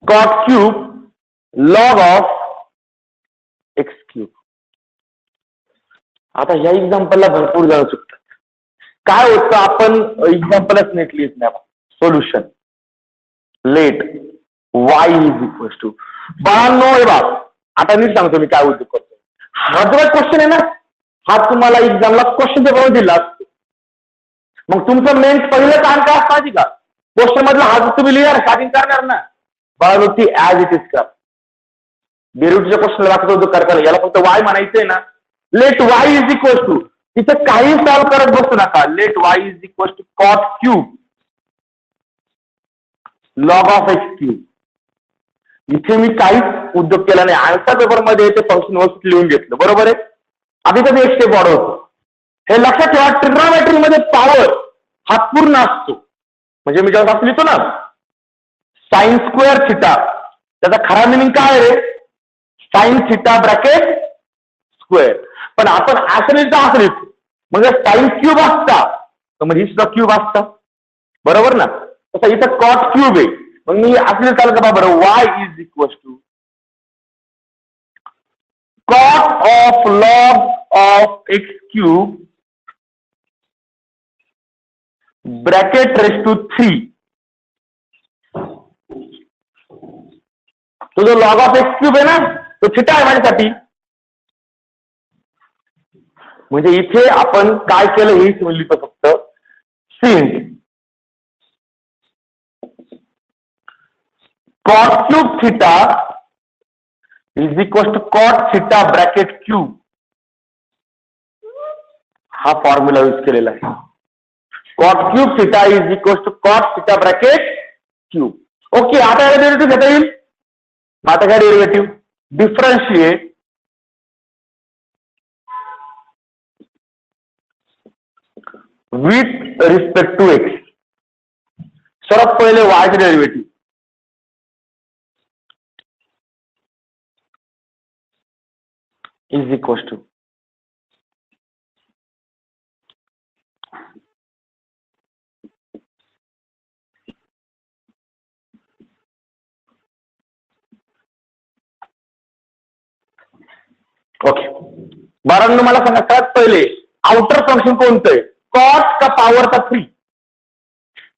[SPEAKER 1] cot cube log of x cube. आता ह्या एक्झाम्पलला भरपूर जाऊ शकतात. काय होतं आपण एक्झाम्पलच नीट लिहित नाही. Solution let y is equal to बाळांनो हे बघ आता नीट सांगतो मी काय उद्योग करतो. हा जो क्वेश्चन आहे ना हा तुम्हाला एक्झामला क्वेश्चन पेपर दिला असतो. मग तुमचं मेन पहिलं काम काय असतं का क्वेश्चन मधला हा जो तुम्ही लिहिणार स्टार्टिंग करणार ना बाळांनो ती ऍज इट इज कर. डेरिव्हेटिव्हच्या क्वेश्चन दाखवतो करताना याला फक्त y म्हणायचंय ना. Let y is equal to तिथं काही सॉल्व्ह करत बसू नका. Let y is equal to cot cube log of x cube. इथे मी काहीच उद्योग केला नाही. आन्सर पेपर मध्ये ते फंक्शन व्यवस्थित लिहून घेतलं बरोबर आहे. आधी कधी एक स्टेप वाढवतो. हे लक्षात ठेवा ट्रिग्नोमेट्री मध्ये पॉवर हा पूर्ण असतो. म्हणजे मी जेव्हा लिहितो ना साइन स्क्वेअर थिटा त्याचा खरा मिनिंग काय रे साइन थिटा ब्रॅकेट स्क्वेअर. पण आपण असं लिहितो म्हणजे साइन क्यूब असता तर म्हणजे ही सुद्धा क्यूब असता बरोबर ना. तसं इथं कॉट क्यूब आहे मग मी असले चाल का बरं y is equal to cot of log of x cube bracket raise to 3. तो जो लॉग ऑफ एक्स क्यूब आहे ना तो थिटा आहे माझ्यासाठी. म्हणजे इथे आपण काय केलं हे लिहितो फक्त since cot cube theta is equal to cot theta bracket cube हा फॉर्म्युला यूज केलेला आहे. Cot cube theta is equal to cot theta bracket cube. Okay आता याला डेरिव्हेटिव्ह घेता येईल. आता काय derivative differentiate with respect to x. सर्वात पहिले y चे derivative is equals to okay. बारांनो मला सांगा सगळ्यात पहिले आउटर फंक्शन कोणतं आहे कॉट का पॉवरचा 3.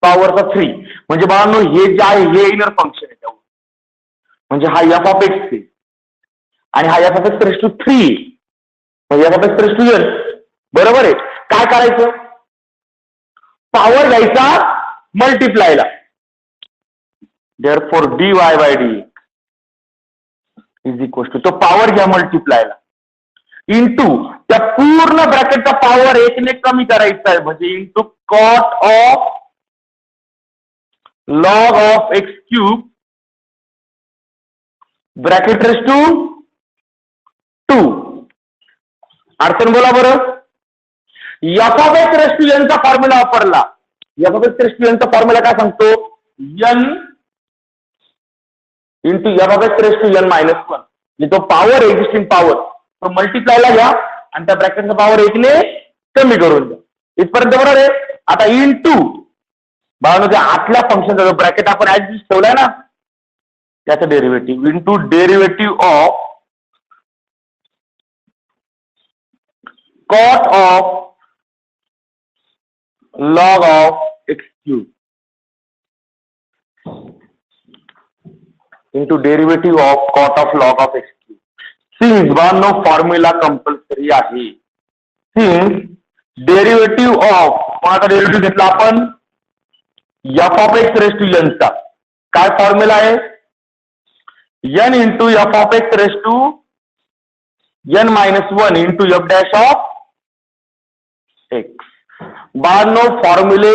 [SPEAKER 1] पॉवरचा 3 म्हणजे बारांनो हे जे आहे हे इनर फंक्शन आहे त्यावर म्हणजे हा एफ ऑफ एक्स आहे आणि हा f of x raise to 3 म्हणजे f of x raise to n बरोबर आहे. काय करायचं पॉवर घ्यायचा मल्टिप्लायला therefore dy/dx is equal to तो पॉवर घ्या मल्टिप्लायला इंटू त्या पूर्ण ब्रॅकेटचा पॉवर 1 ने कमी करायचा आहे म्हणजे into cot of log of x cube bracket raise to 2. अडचण बोला बरं. F of x raise to n चा फॉर्म्युला वापरला. F of x raise to n चा फॉर्म्युला काय सांगतो n into f of x raise to n -1 म्हणजे तो पॉवर एक्झिस्टिंग पॉवर तो मल्टिप्लायला घ्या आणि त्या ब्रॅकेटचा पॉवर 1 ने कमी करून द्या. इथपर्यंत बरोबर आहे. आता इन टू बाळांनो आतल्या फंक्शनचा जो ब्रॅकेट आपण ऍडजस्ट ठेवलाय ना त्याचं derivative into derivative of cot of log of x cube into derivative of cot of log of x cube. Since बाळांनो फॉर्म्युला कंपल्सरी आहे. Since डेरिव्हेटिव्ह ऑफ कोणाचा डेरिव्हेटिव्ह घेतला आपण f of x raise to n चा काय formula आहे n into f of x raise to n minus 1 into f dash of x. बाळांनो फॉर्म्युले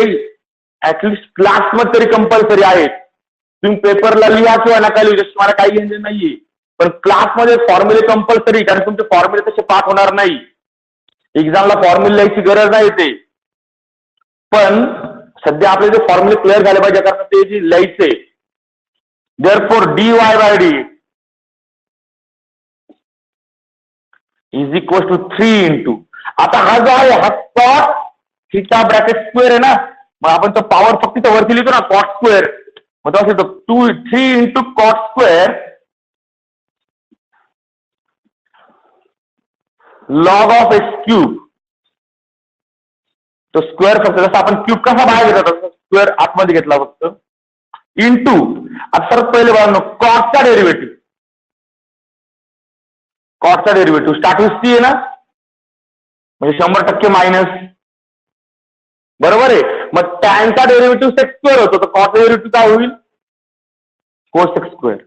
[SPEAKER 1] at least क्लासमध्ये तरी कंपल्सरी आहेत. तुम्ही पेपरला लिहा किंवा नका लिहू तुम्हाला काही घेणं नाहीये पण क्लासमध्ये फॉर्म्युले कंपल्सरी कारण तुमचे फॉर्म्युले तसे पाठ होणार नाही. एक्झामला फॉर्म्युले लिहायची गरज नाही ते पण सध्या आपले जे फॉर्म्युले क्लिअर झाले पाहिजे कारण ते जे लिहायचे therefore dy by d is equal to 3 into आता हा जो आहे हा कॉट थिटा ब्रॅकेट स्क्वेअर आहे ना मग आपण तो पॉवर फक्त इथं वरती लिहितो ना कॉट स्क्वेअर मग तो असं 3 into cot square log of x cube तो स्क्वेअर फक्त जसं आपण क्यूब कसा बाहेर घेतला तसं स्क्वेअर आतमध्ये घेतला फक्त इंटू आता सर्वात पहिले बघा कॉटचा डेरिव्हेटिव्ह स्टार्टिंग सी आहे ना म्हणजे 100% मायनस बरोबर आहे. मग टॅनचा डेरिव्हेटिव्ह सेक्स स्क्वेअर होतो तर कॉटचा डेरिव्हेटिव्ह काय होईल cosec square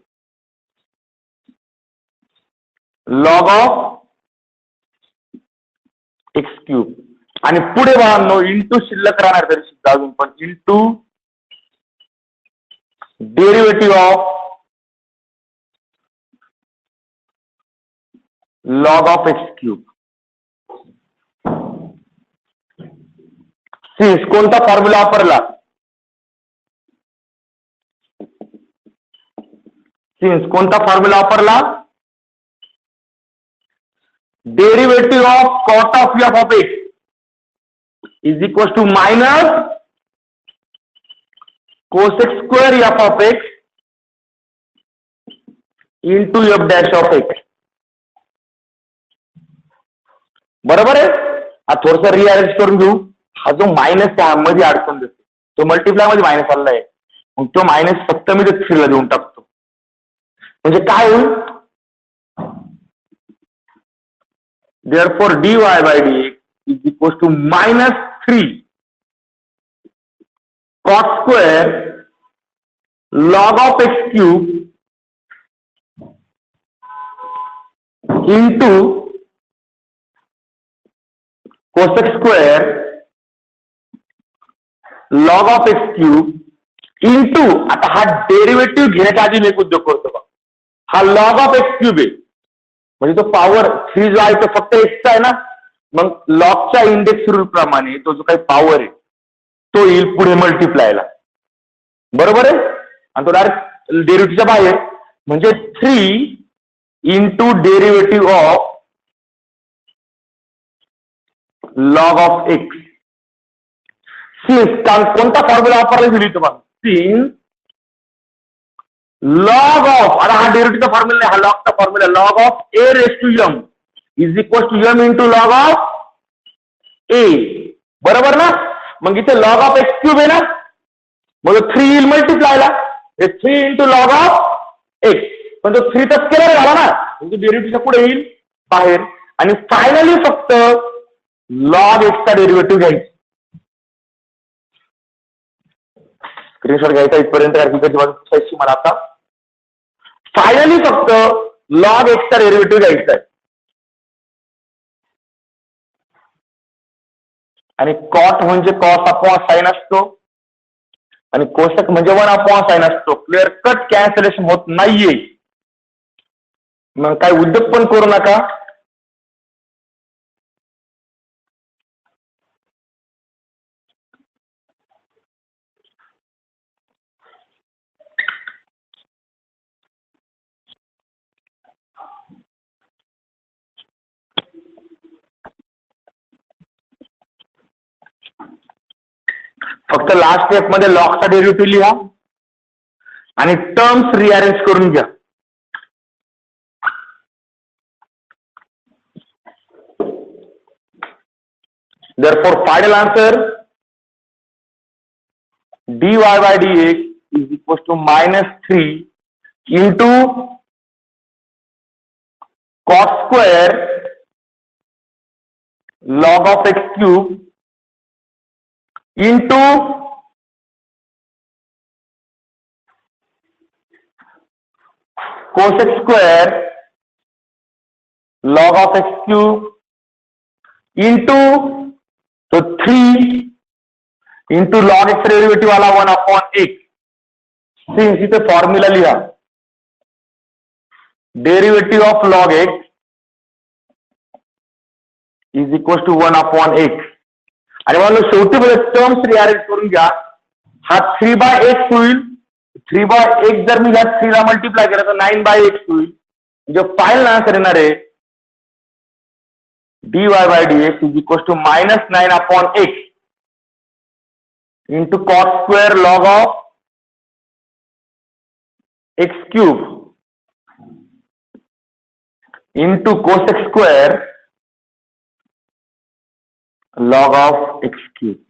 [SPEAKER 1] log of x cube आणि पुढे बघा इंटू शिल्लक राहणार तरी सुद्धा अजून पण into derivative of log of x cube. Since कोणता फॉर्म्युला वापरला derivative of cot of f of x is equal to minus cosec square f of x into f dash of x. बरोबर आहे. हा थोडस रिअरेंज करून घेऊ. हा जो मायनस मध्ये अडकून देतो तो मल्टिप्लाय मध्ये मायनस आलेला आहे मग तो मायनस फक्त मी ते 3 ला देऊन टाकतो म्हणजे काय होईल therefore dy by dx is equal to minus 3 cot square log of x cube into cosec square log of x cube into आता हा डेरिव्हेटिव्ह घेण्याच्या आधी मी एक उद्योग करतो बघा हा लॉग ऑफ एक्स क्यूब आहे म्हणजे तो पॉवर 3 जो आहे तो फक्त एक्सचा आहे ना मग लॉगच्या इंडेक्स रूल प्रमाणे तो जो काही पॉवर आहे तो येईल पुढे मल्टिप्लायला बरोबर आहे आणि तो डायरेक्ट डेरिव्हेटिव्हच्या बाहेर म्हणजे 3 into derivative of log of x. कोणता फॉर्म्युला वापरला लिहितो बघ सिन्स लॉग ऑफ आता हा डेरिव्हेटिव्हचा फॉर्म्युला नाही हा लॉगचा formula log of a raise to m is equal to m into log of a बरोबर ना. मग इथे लॉग ऑफ एक्स क्यूब आहे ना मग 3 येईल मल्टिप्लायला 3 इंटू लॉग ऑफ एक्स पण तो 3 तर स्केलर झाला ना म्हणजे डेरिव्हेटिव्हच्या पुढे येईल बाहेर आणि फायनली फक्त लॉग एक्सचा डेरिव्हेटिव्ह घ्यायचा स्क्रीनशॉट घ्यायचा इथपर्यंत बाजू मला आता फायनली फक्त लॉग एक्सचा डेरिव्हेटिव्ह घ्यायचा आहे आणि कॉट म्हणजे कॉस अपॉन साइन असतो आणि कोसेक म्हणजे 1 अपॉन साइन असतो. क्लिअर कट कॅन्सलेशन होत नाहीये मग काय उद्योग पण करू नका. फक्त लास्ट स्टेप मध्ये लॉगचा डेरिव्हेटिव्ह लिहा आणि टर्म्स रिअरेंज करून घ्या. Therefore, final answer dy by dx is equals to -3 into cos square log of x cube into cos x square log of x cube into तो 3 इंटू लॉग एक्स डेरिव्हेटिव्ह आला 1/x. Since इथे formula लिहा derivative of log x is equal to 1/x. आणि मला शेवटी मध्ये terms rearrange करून घ्या. हा 3/x होईल. 3/x जर मी ह्या 3 ला मल्टिप्लाय केला तर 9/x होईल. म्हणजे फायनल आन्सर येणार आहे dy by dx is equal to -9/x into cos square log of x cube into cos x square log of x cube.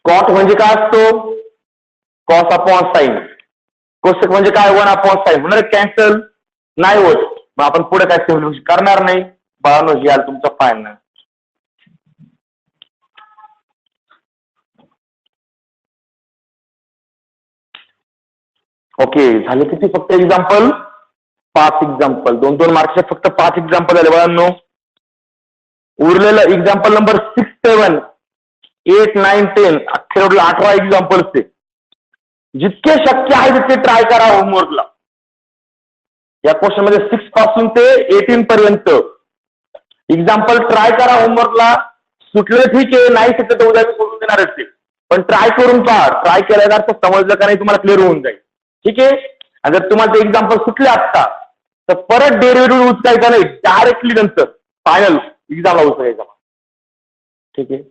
[SPEAKER 1] cos म्हणजे काय असतो? cos upon sin. cosec म्हणजे काय? 1/sin. म्हणून कॅन्सल नाही होत. मग आपण पुढे काय सिम्युलेशन करणार नाही. बाळांनो याल तुमचा फायनल. ओके झाले किती? फक्त एक्झाम्पल 5 एक्झाम्पल. 2-2 मार्क्सचे फक्त 5 एक्झाम्पल झाले बाळांनो. उरलेलं एक्झाम्पल नंबर 6, 7, 8, 9, 10 अख्खे 18 एक्झाम्पल्स. जितके शक्य आहे तितके ट्राय करा होमवर्कला. या क्वेश्चन मध्ये 6 पासून ते 18 पर्यंत एक्झाम्पल ट्राय करा होमवर्कला. सुटलं ठीक आहे, नाही सुटलं तर उद्या मी सोडून देणारच ते. पण ट्राय करून पहा. ट्राय केल्यानंतर समजलं का नाही तुम्हाला क्लिअर होऊन जाईल. ठीक आहे. आणि जर तुम्हाला ते एक्झाम्पल सुटले आत्ता तर परत डेरिव्हेटिव्ह उचकायचा नाही. डायरेक्टली नंतर फायनल एक्झामला उचकायचा. ठीक आहे.